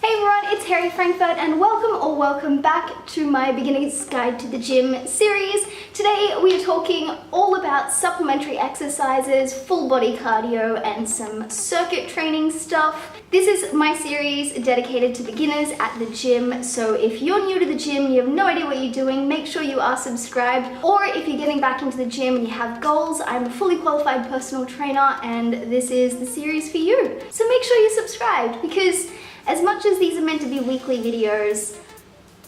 Hey everyone, it's Hairyfrankfurt and welcome back to my Beginner's Guide to the Gym series. Today we are talking all about supplementary exercises, full body cardio and some circuit training stuff. This is my series dedicated to beginners at the gym, so if you're new to the gym, you have no idea what you're doing, make sure you are subscribed. Or if you're getting back into the gym and you have goals, I'm a fully qualified personal trainer and this is the series for you. So make sure you're subscribed, because as much as these are meant to be weekly videos,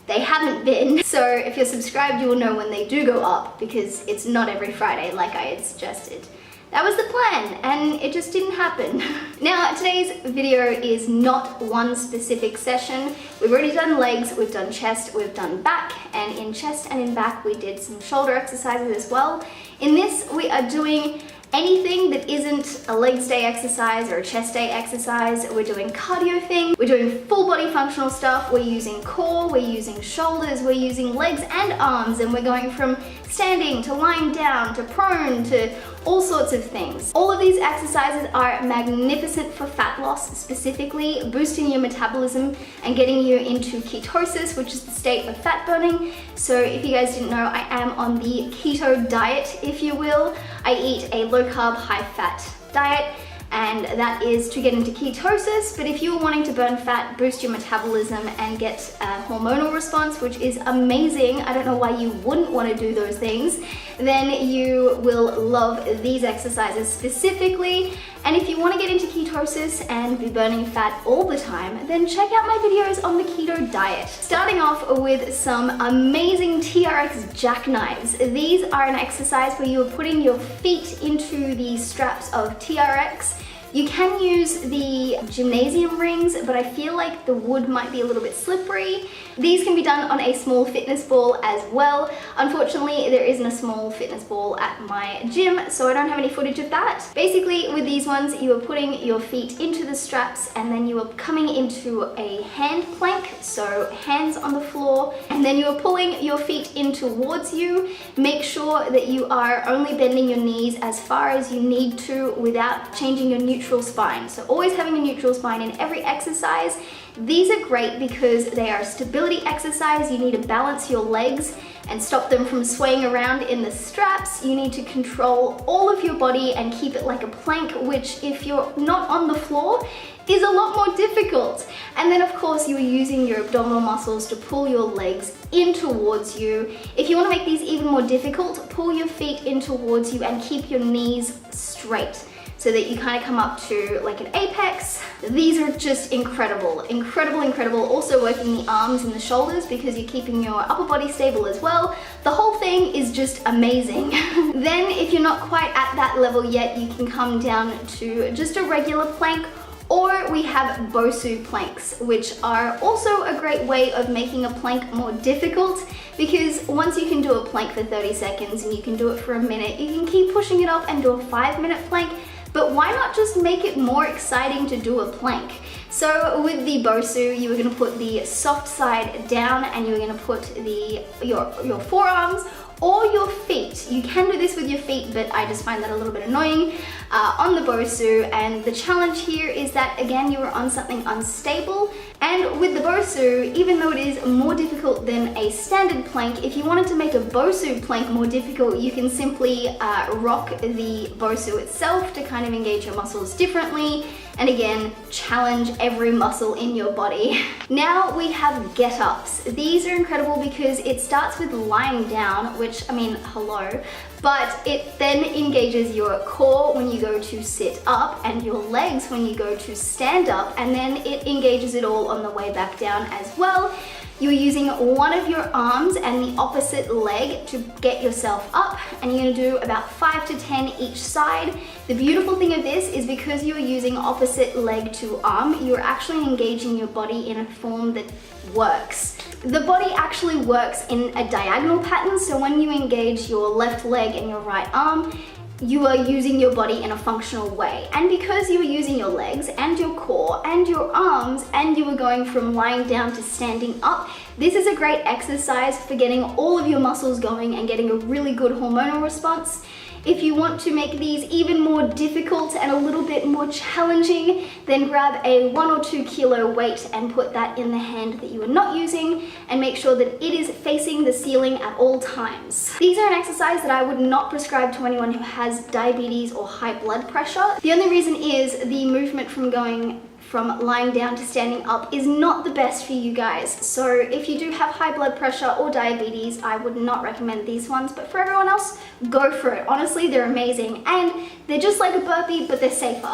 they haven't been. So if you're subscribed, you will know when they do go up, because it's not every Friday like I had suggested. That was the plan, and it just didn't happen. Now, today's video is not one specific session. We've already done legs, we've done chest, we've done back, and in chest and in back we did some shoulder exercises as well. In this, we are doing anything that isn't a legs day exercise or a chest day exercise. We're doing cardio things, we're doing full body functional stuff, we're using core, we're using shoulders, we're using legs and arms, and we're going from standing to lying down to prone to all sorts of things. All of these exercises are magnificent for fat loss, specifically boosting your metabolism and getting you into ketosis, which is the state of fat burning. So if you guys didn't know, I am on the keto diet, if you will. I eat a low carb, high fat diet, and that is to get into ketosis. But if you're wanting to burn fat, boost your metabolism and get a hormonal response, which is amazing, I don't know why you wouldn't want to do those things, then you will love these exercises specifically. And if you want to get into ketosis and be burning fat all the time, then check out my videos on the keto diet. Starting off with some amazing TRX jackknives. These are an exercise where you're putting your feet into the straps of TRX. You can use the gymnasium rings, but I feel like the wood might be a little bit slippery. These can be done on a small fitness ball as well. Unfortunately, there isn't a small fitness ball at my gym, so I don't have any footage of that. Basically, with these ones, you are putting your feet into the straps and then you are coming into a hand plank, so hands on the floor, and then you are pulling your feet in towards you. Make sure that you are only bending your knees as far as you need to without changing your neutral spine. So always having a neutral spine in every exercise. These are great because they are a stability exercise. You need to balance your legs and stop them from swaying around in the straps. You need to control all of your body and keep it like a plank, which if you're not on the floor is a lot more difficult. And then of course you're using your abdominal muscles to pull your legs in towards you. If you want to make these even more difficult, pull your feet in towards you and keep your knees straight, so that you kind of come up to like an apex. These are just incredible, incredible, incredible. Also working the arms and the shoulders because you're keeping your upper body stable as well. The whole thing is just amazing. Then if you're not quite at that level yet, you can come down to just a regular plank, or we have Bosu planks, which are also a great way of making a plank more difficult, because once you can do a plank for 30 seconds and you can do it for a minute, you can keep pushing it up and do a 5-minute plank. But why not just make it more exciting to do a plank? So with the Bosu, you are going to put the soft side down and you're going to put your forearms or your feet. You can do this with your feet, but I just find that a little bit annoying on the Bosu. And the challenge here is that, again, you are on something unstable. And with the Bosu, even though it is more difficult than a standard plank, if you wanted to make a Bosu plank more difficult, you can simply rock the Bosu itself to kind of engage your muscles differently. And again, challenge every muscle in your body. Now we have get-ups. These are incredible because it starts with lying down, which, I mean, hello, but it then engages your core when you go to sit up and your legs when you go to stand up, and then it engages it all on the way back down as well. You're using one of your arms and the opposite leg to get yourself up, and you're gonna do about 5 to 10 each side. The beautiful thing of this is because you're using opposite leg to arm, you're actually engaging your body in a form that works. The body actually works in a diagonal pattern, so when you engage your left leg and your right arm, you are using your body in a functional way. And because you are using your legs and your core and your arms, and you are going from lying down to standing up, this is a great exercise for getting all of your muscles going and getting a really good hormonal response. If you want to make these even more difficult and a little bit more challenging, then grab a 1 or 2 kilo weight and put that in the hand that you are not using, and make sure that it is facing the ceiling at all times. These are an exercise that I would not prescribe to anyone who has diabetes or high blood pressure. The only reason is the movement from going from lying down to standing up is not the best for you guys. So if you do have high blood pressure or diabetes, I would not recommend these ones, but for everyone else, go for it. Honestly, they're amazing, and they're just like a burpee, but they're safer.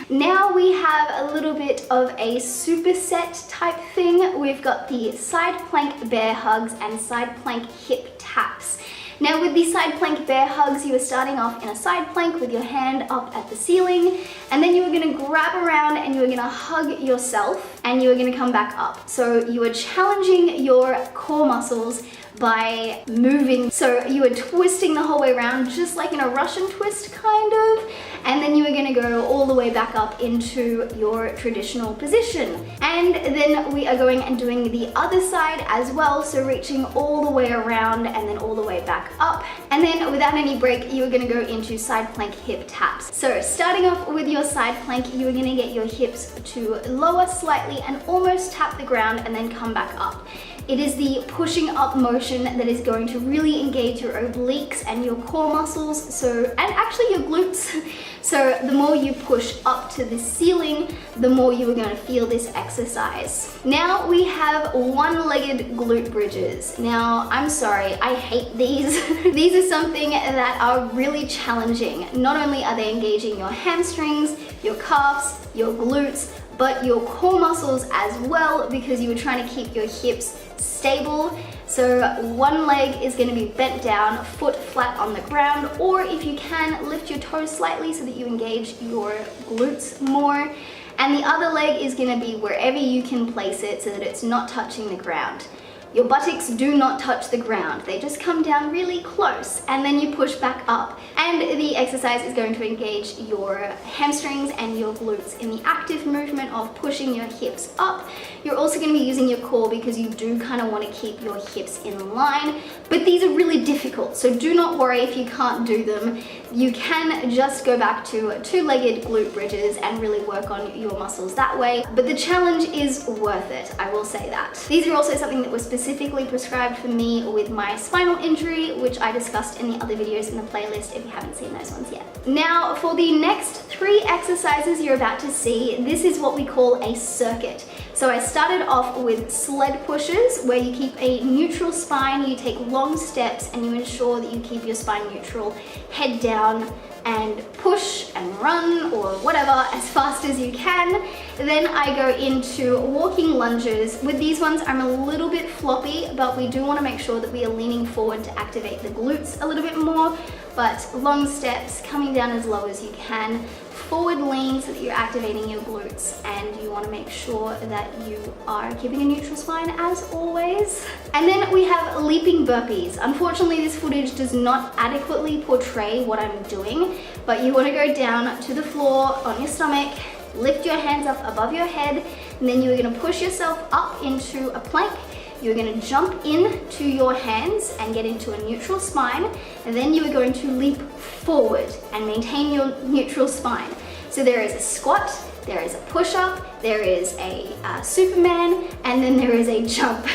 Now we have a little bit of a superset type thing. We've got the side plank bear hugs and side plank hip taps. Now with the side plank bear hugs, you are starting off in a side plank with your hand up at the ceiling, and then you are going to grab around and you are going to hug yourself, and you are going to come back up. So you are challenging your core muscles by moving. So you are twisting the whole way around, just like in a Russian twist kind of, and then you are going to go all the way back up into your traditional position. And then we are going and doing the other side as well, so reaching all the way around and then all the way back up. And then without any break, you are going to go into side plank hip taps. So starting off with your side plank, you are going to get your hips to lower slightly and almost tap the ground and then come back up. It is the pushing up motion that is going to really engage your obliques and your core muscles, and actually your glutes. So the more you push up to the ceiling, the more you are going to feel this exercise. Now we have one-legged glute bridges. Now, I'm sorry, I hate these. These are something that are really challenging. Not only are they engaging your hamstrings, your calves, your glutes, but your core muscles as well, because you are trying to keep your hips stable. So one leg is going to be bent down, foot flat on the ground, or if you can, lift your toes slightly so that you engage your glutes more. And the other leg is going to be wherever you can place it so that it's not touching the ground. Your buttocks do not touch the ground. They just come down really close, and then you push back up. And the exercise is going to engage your hamstrings and your glutes in the active movement of pushing your hips up. You're also going to be using your core because you do kind of want to keep your hips in line. But these are really difficult, so do not worry if you can't do them. You can just go back to two-legged glute bridges and really work on your muscles that way. But the challenge is worth it, I will say that. These are also something that was specifically prescribed for me with my spinal injury, which I discussed in the other videos in the playlist if you haven't seen those ones yet. Now, for the next 3 exercises you're about to see, this is what we call a circuit. So I started off with sled pushes, where you keep a neutral spine, you take long steps, and you ensure that you keep your spine neutral, head down, and push and run or whatever as fast as you can. Then I go into walking lunges. With these ones, I'm a little bit floppy, but we do want to make sure that we are leaning forward to activate the glutes a little bit more. But long steps, coming down as low as you can, forward lean so that you're activating your glutes, and you want to make sure that you are keeping a neutral spine as always. And then we have leaping burpees. Unfortunately, this footage does not adequately portray what I'm doing, but you want to go down to the floor on your stomach, lift your hands up above your head, and then you're going to push yourself up into a plank. You're going to jump into your hands and get into a neutral spine, and then you are going to leap forward and maintain your neutral spine. So there is a squat, there is a push-up, there is a Superman, and then there is a jump.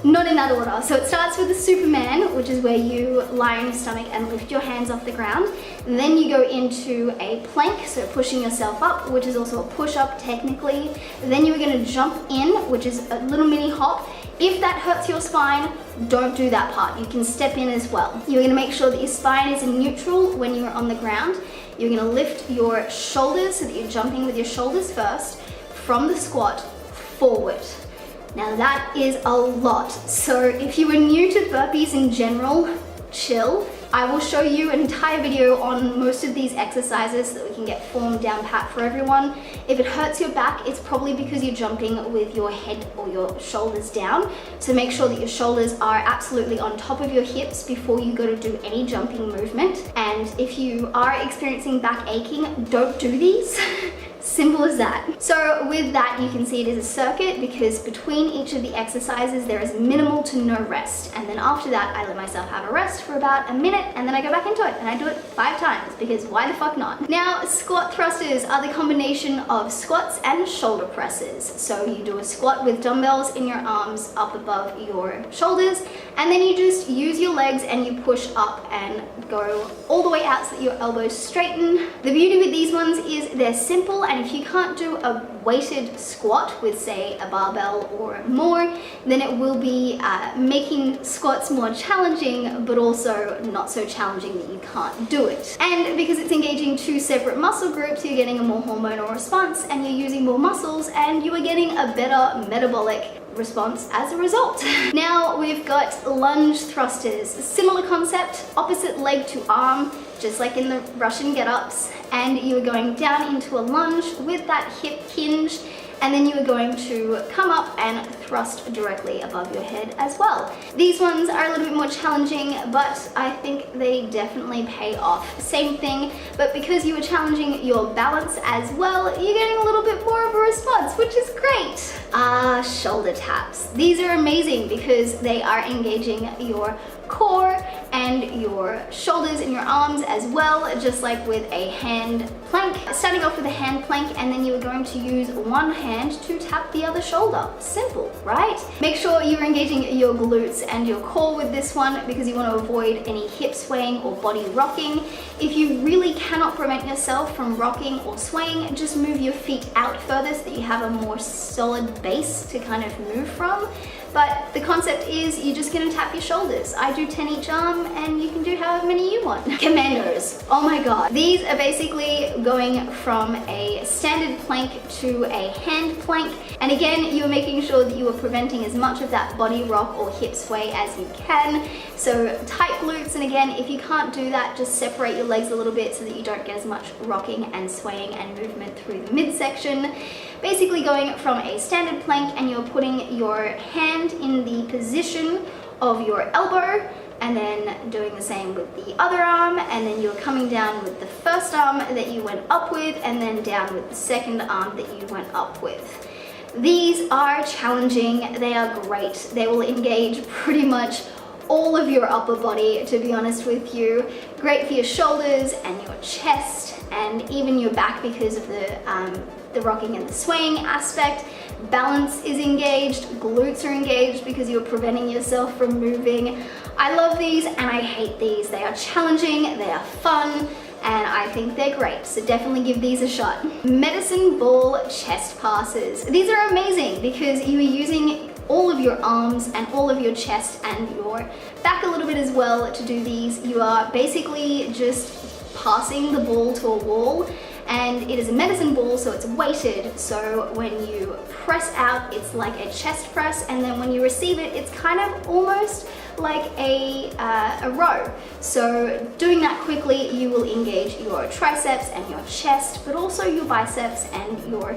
Not in that order. So it starts with the Superman, which is where you lie on your stomach and lift your hands off the ground. And then you go into a plank, so pushing yourself up, which is also a push-up technically. And then you're going to jump in, which is a little mini hop. If that hurts your spine, don't do that part. You can step in as well. You're going to make sure that your spine is in neutral when you're on the ground. You're going to lift your shoulders so that you're jumping with your shoulders first from the squat forward. Now that is a lot. So if you are new to burpees in general, chill. I will show you an entire video on most of these exercises so that we can get form down pat for everyone. If it hurts your back, it's probably because you're jumping with your head or your shoulders down. So make sure that your shoulders are absolutely on top of your hips before you go to do any jumping movement. And if you are experiencing back aching, don't do these. Simple as that. So with that, you can see it is a circuit because between each of the exercises, there is minimal to no rest. And then after that, I let myself have a rest for about a minute and then I go back into it and I do it 5 times because why the fuck not? Now, squat thrusters are the combination of squats and shoulder presses. So you do a squat with dumbbells in your arms up above your shoulders, and then you just use your legs and you push up and go all the way out so that your elbows straighten. The beauty with these ones is they're simple, and if you can't do a weighted squat with, say, a barbell or more, then it will be making squats more challenging, but also not so challenging that you can't do it. And because it's engaging 2 separate muscle groups, you're getting a more hormonal response and you're using more muscles and you are getting a better metabolic response as a result. Now we've got lunge thrusters. Similar concept, opposite leg to arm, just like in the Russian get-ups, and you are going down into a lunge with that hip hinge, and then you are going to come up and thrust directly above your head as well. These ones are a little bit more challenging, but I think they definitely pay off. Same thing, but because you are challenging your balance as well, you're getting a little bit more of a response, which is great. Shoulder taps. These are amazing because they are engaging your core and your shoulders and your arms as well, just like with a hand plank. Starting off with a hand plank, and then you are going to use one hand to tap the other shoulder. Simple, right? Make sure you're engaging your glutes and your core with this one because you want to avoid any hip swaying or body rocking. If you really cannot prevent yourself from rocking or swaying, just move your feet out further so that you have a more solid base to kind of move from. But the concept is you're just gonna tap your shoulders. I do 10 each arm and you can do however many you want. Commandos, oh my God. These are basically going from a standard plank to a hand plank. And again, you are making sure that you are preventing as much of that body rock or hip sway as you can. So tight glutes, and again, if you can't do that, just separate your legs a little bit so that you don't get as much rocking and swaying and movement through the midsection. Basically going from a standard plank and you're putting your hand in the position of your elbow, and then doing the same with the other arm, and then you're coming down with the first arm that you went up with, and then down with the second arm that you went up with. These are challenging, they are great. They will engage pretty much all of your upper body, to be honest with you. Great for your shoulders and your chest and even your back because of the rocking and the swaying aspect. Balance is engaged, glutes are engaged because you're preventing yourself from moving. I love these and I hate these. They are challenging, they are fun, and I think they're great, so definitely give these a shot. Medicine ball chest passes. These are amazing because you are using all of your arms and all of your chest and your back a little bit as well to do these. You are basically just passing the ball to a wall, and it is a medicine ball, so it's weighted. So when you press out, it's like a chest press, and then when you receive it, it's kind of almost like a row. So doing that quickly, you will engage your triceps and your chest, but also your biceps and your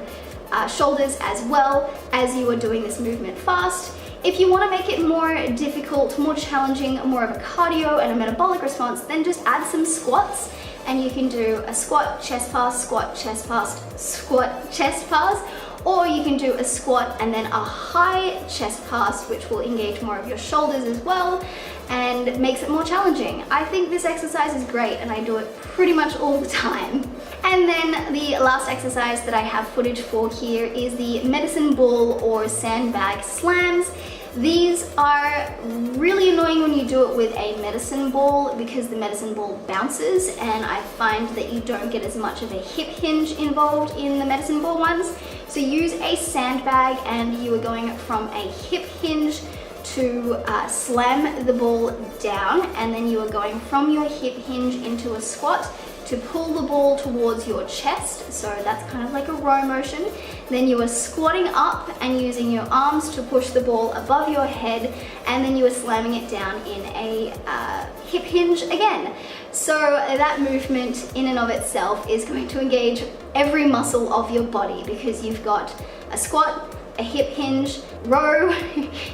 shoulders as well as you are doing this movement fast. If you want to make it more difficult, more challenging, more of a cardio and a metabolic response, then just add some squats, and you can do a squat, chest pass, squat, chest pass, squat, chest pass, or you can do a squat and then a high chest pass, which will engage more of your shoulders as well and makes it more challenging. I think this exercise is great and I do it pretty much all the time. And then the last exercise that I have footage for here is the medicine ball or sandbag slams. These are really annoying when you do it with a medicine ball because the medicine ball bounces, and I find that you don't get as much of a hip hinge involved in the medicine ball ones. So use a sandbag and you are going from a hip hinge to slam the ball down, and then you are going from your hip hinge into a squat to pull the ball towards your chest, so that's kind of like a row motion. Then you are squatting up and using your arms to push the ball above your head, and then you are slamming it down in a hip hinge again. So that movement in and of itself is going to engage every muscle of your body because you've got a squat, a hip hinge, row,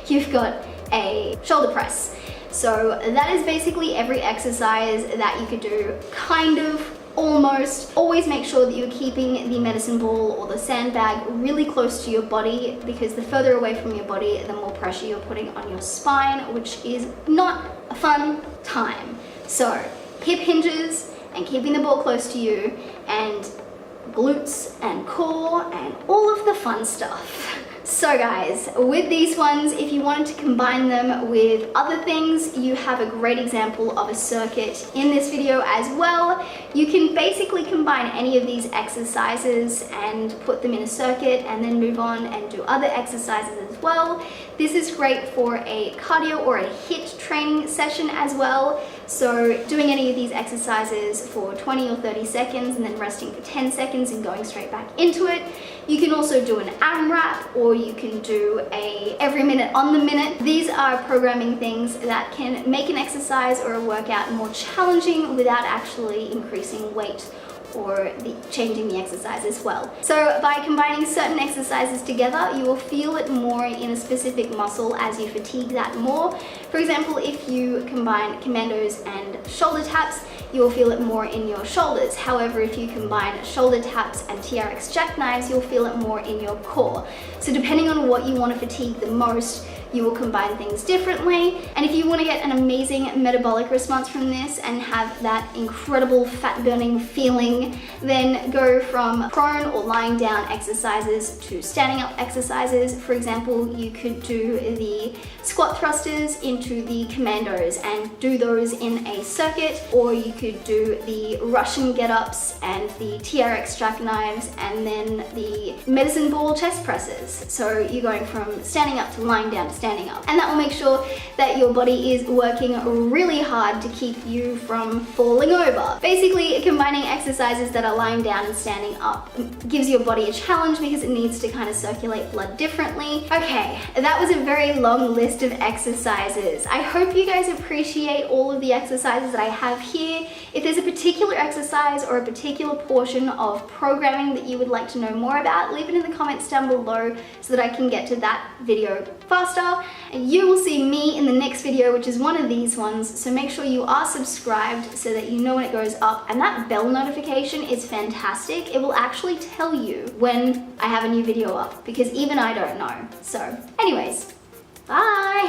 you've got a shoulder press. So that is basically every exercise that you could do kind of almost. Always make sure that you're keeping the medicine ball or the sandbag really close to your body, because the further away from your body, the more pressure you're putting on your spine, which is not a fun time. So hip hinges and keeping the ball close to you, and glutes and core and all of the fun stuff. So guys, with these ones, if you wanted to combine them with other things, you have a great example of a circuit in this video as well. You can basically combine any of these exercises and put them in a circuit and then move on and do other exercises as well. This is great for a cardio or a HIIT training session as well. So doing any of these exercises for 20 or 30 seconds and then resting for 10 seconds and going straight back into it. You can also do an AMRAP, or you can do a every minute on the minute. These are programming things that can make an exercise or a workout more challenging without actually increasing weight or changing the exercise as well. So by combining certain exercises together, you will feel it more in a specific muscle as you fatigue that more. For example, if you combine commandos and shoulder taps, you will feel it more in your shoulders. However, if you combine shoulder taps and TRX jackknives, you'll feel it more in your core. So depending on what you want to fatigue the most, you will combine things differently. And if you want to get an amazing metabolic response from this and have that incredible fat burning feeling, then go from prone or lying down exercises to standing up exercises. For example, you could do the squat thrusters into the commandos and do those in a circuit, or you could do the Russian get-ups and the TRX jackknives and then the medicine ball chest presses. So you're going from standing up to lying down to standing up, and that will make sure that your body is working really hard to keep you from falling over. Basically, combining exercises that are lying down and standing up gives your body a challenge because it needs to kind of circulate blood differently. Okay, that was a very long list of exercises. I hope you guys appreciate all of the exercises that I have here. If there's a particular exercise or a particular portion of programming that you would like to know more about, leave it in the comments down below so that I can get to that video faster. And you will see me in the next video, which is one of these ones. So make sure you are subscribed so that you know when it goes up, and that bell notification is fantastic. It will actually tell you when I have a new video up, because even I don't know. So anyways, bye.